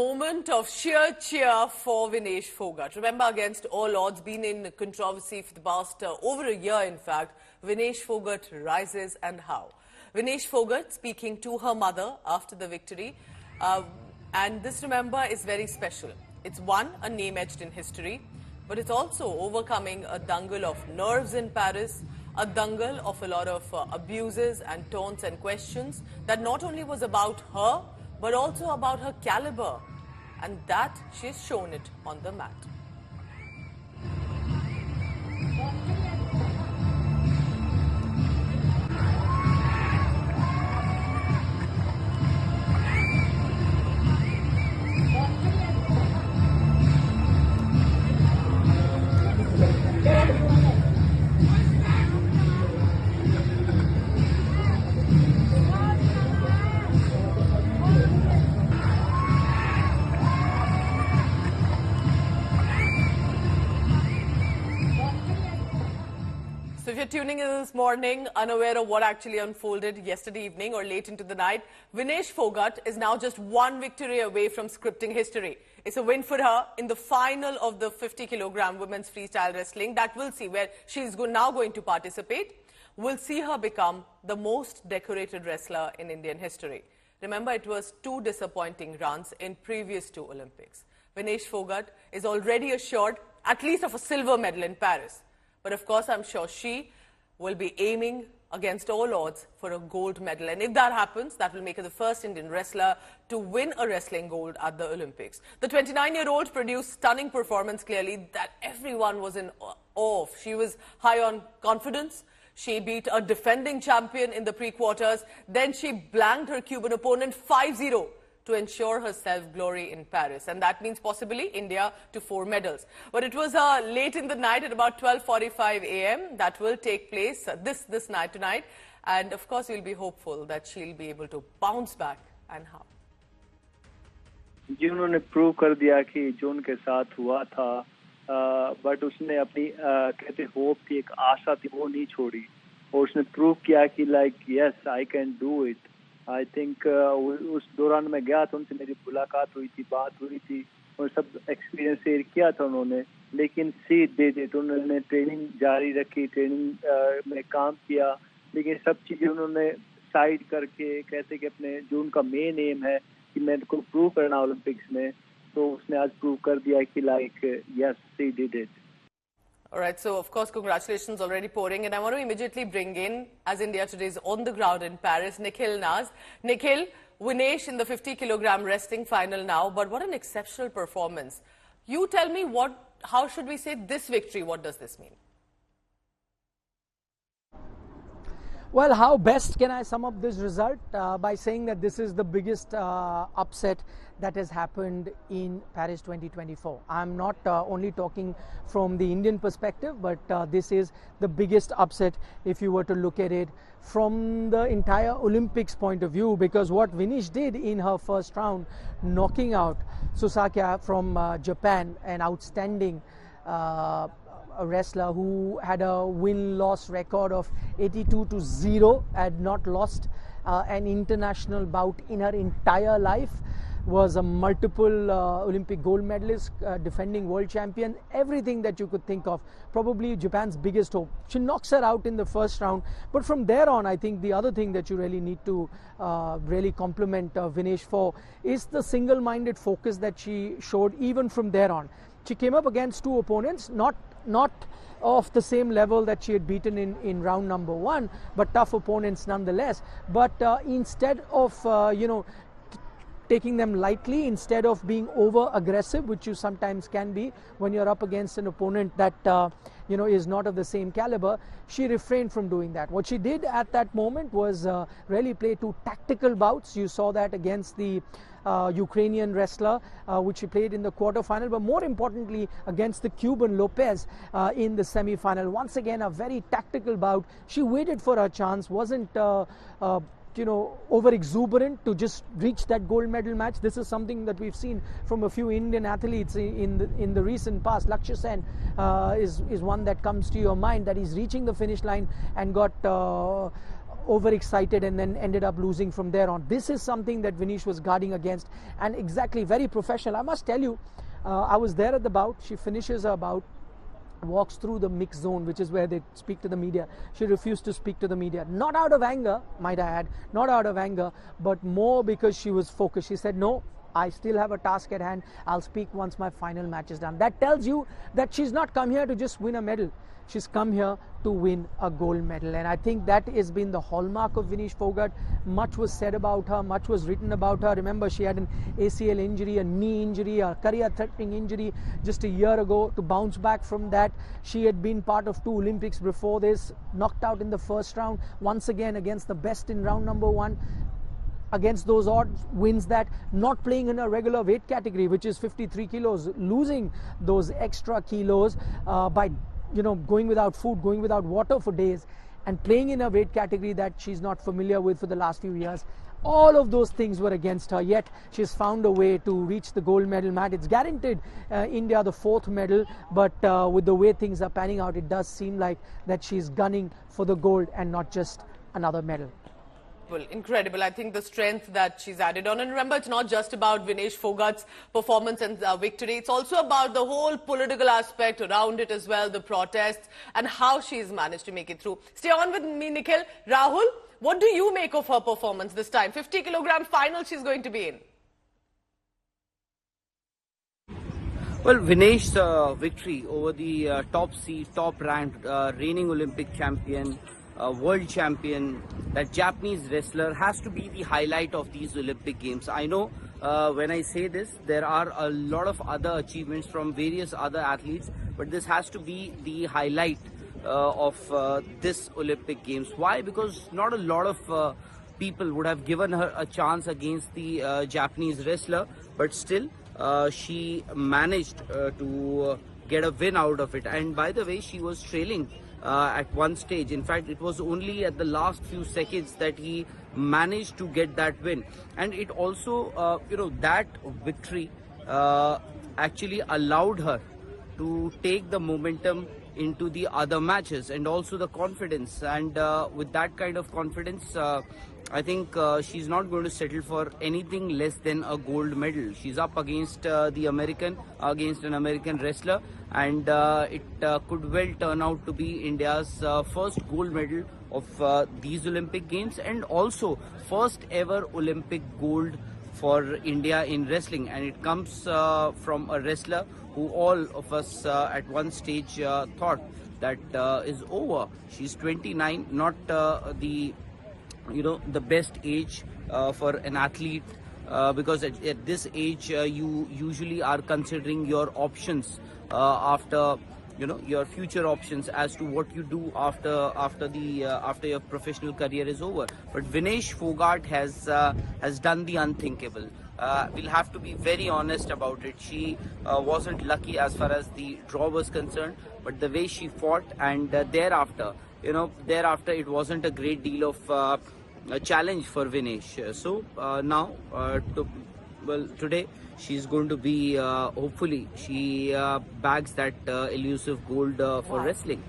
moment of sheer cheer for Vinesh Phogat. Remember, against all odds, been in controversy for the past over a year, in fact, Vinesh Phogat rises, and how? Vinesh Phogat speaking to her mother after the victory. And this, remember, is very special. It's one, a name etched in history, but it's also overcoming a dangle of nerves in Paris, a dangle of a lot of abuses and taunts and questions that not only was about her, but also about her caliber, and that she's shown it on the mat. So if you're tuning in this morning, unaware of what actually unfolded yesterday evening or late into the night, Vinesh Phogat is now just one victory away from scripting history. It's a win for her in the final of the 50-kilogram women's freestyle wrestling that we'll see, where she's now going to participate. We'll see her become the most decorated wrestler in Indian history. Remember, it was 2 disappointing runs in previous 2 Olympics. Vinesh Phogat is already assured at least of a silver medal in Paris. But of course, I'm sure she will be aiming against all odds for a gold medal. And if that happens, that will make her the first Indian wrestler to win a wrestling gold at the Olympics. The 29-year-old produced stunning performance, clearly, that everyone was in awe of. She was high on confidence. She beat a defending champion in the pre-quarters. Then she blanked her Cuban opponent 5-0. To ensure herself glory in Paris, and that means possibly India to 4 medals. But it was late in the night at about 12:45 a.m. that will take place this night tonight, and of course we'll be hopeful that she'll be able to bounce back. And how? जी उन्होंने prove कर दिया कि जो उनके साथ हुआ था, but उसने अपनी कहते होप थी, एक आशा थी, वो नहीं छोड़ी और उसने प्रूव किया कि like yes I can do it. I think उस दौरान मैं गया था, उनसे मेरी मुलाकात हुई थी, बात हुई थी और सब एक्सपीरियंस शेयर किया था उन्होंने. लेकिन सी दे दे तो उन्होंने ट्रेनिंग जारी रखी, ट्रेनिंग में काम किया, लेकिन सब चीज़ें उन्होंने साइड करके कहते कि अपने जो उनका मेन एम है कि मैं को प्रूव करना ओलंपिक्स में, तो उसने आज प्रूव कर दिया कि like yes she did it. All right, so of course, congratulations already pouring. And I want to immediately bring in, as India today is on the ground in Paris, Nikhil Naz. Nikhil, Vinesh in the 50-kilogram wrestling final now, but what an exceptional performance. You tell me how should we say this victory, what does this mean? Well, how best can I sum up this result? By saying that this is the biggest upset that has happened in Paris 2024. I'm not only talking from the Indian perspective, but this is the biggest upset if you were to look at it from the entire Olympics point of view, because what Vinesh did in her first round, knocking out Susakia from Japan, an outstanding a wrestler who had a win-loss record of 82-0, had not lost an international bout in her entire life, was a multiple Olympic gold medalist, defending world champion, everything that you could think of, probably Japan's biggest hope. She knocks her out in the first round, but from there on, I think the other thing that you really need to really compliment Vinesh for is the single-minded focus that she showed even from there on. She came up against 2 opponents, not of the same level that she had beaten in round number 1, but tough opponents nonetheless. But instead of taking them lightly, instead of being over aggressive, which you sometimes can be when you're up against an opponent that is not of the same caliber, she refrained from doing that. What she did at that moment was really play 2 tactical bouts. You saw that against the Ukrainian wrestler, which she played in the quarterfinal, but more importantly against the Cuban Lopez in the semi-final. Once again, a very tactical bout. She waited for her chance, wasn't over exuberant to just reach that gold medal match. This is something that we've seen from a few Indian athletes in the recent past. Lakshya Sen is one that comes to your mind, that he's reaching the finish line and got overexcited and then ended up losing from there on. This is something that Vinesh was guarding against, and exactly very professional. I must tell you, I was there at the bout. She finishes her bout, walks through the mix zone, which is where they speak to the media. She refused to speak to the media, not out of anger, might I add, not out of anger, but more because she was focused. She said, no, I still have a task at hand. I'll speak once my final match is done. That tells you that she's not come here to just win a medal. She's come here to win a gold medal. And I think that has been the hallmark of Vinesh Fogart. Much was said about her, much was written about her. Remember, she had an ACL injury, a knee injury, a career-threatening injury just a year ago. To bounce back from that, she had been part of 2 Olympics before this, knocked out in the first round, once again against the best in round number 1. Against those odds, wins that, not playing in a regular weight category, which is 53 kilos, losing those extra kilos by going without food, going without water for days, and playing in a weight category that she's not familiar with for the last few years. All of those things were against her, yet she's found a way to reach the gold medal. Matt, it's guaranteed India the 4th medal, but with the way things are panning out, it does seem like that she's gunning for the gold and not just another medal. Incredible. I think the strength that she's added on. And remember, it's not just about Vinesh Fogart's performance and victory. It's also about the whole political aspect around it as well, the protests, and how she's managed to make it through. Stay on with me, Nikhil. Rahul, what do you make of her performance this time? 50-kilogram final she's going to be in. Well, Vinesh's victory over the top seed, top-ranked, reigning Olympic champion, world champion, that Japanese wrestler has to be the highlight of these Olympic Games. I know when I say this, there are a lot of other achievements from various other athletes, but this has to be the highlight of this Olympic Games. Why? Because not a lot of people would have given her a chance against the Japanese wrestler, but still she managed to get a win out of it. And by the way, she was trailing at one stage. In fact, it was only at the last few seconds that he managed to get that win. And it also, that victory actually allowed her to take the momentum into the other matches, and also the confidence. And with that kind of confidence, I think she's not going to settle for anything less than a gold medal. She's up against an American wrestler, and it could well turn out to be India's first gold medal of these Olympic Games, and also first ever Olympic gold for India in wrestling. And it comes from a wrestler who all of us at one stage thought that is over. She's 29, not the best age for an athlete, because at this age you usually are considering your options after your future options as to what you do after your professional career is over. But Vinesh Fogart has done the unthinkable. We'll have to be very honest about it. She wasn't lucky as far as the draw was concerned, but the way she fought, and thereafter it wasn't a great deal of a challenge for Vinesh. So now, today she's going to be, hopefully, she bags that elusive gold for wrestling.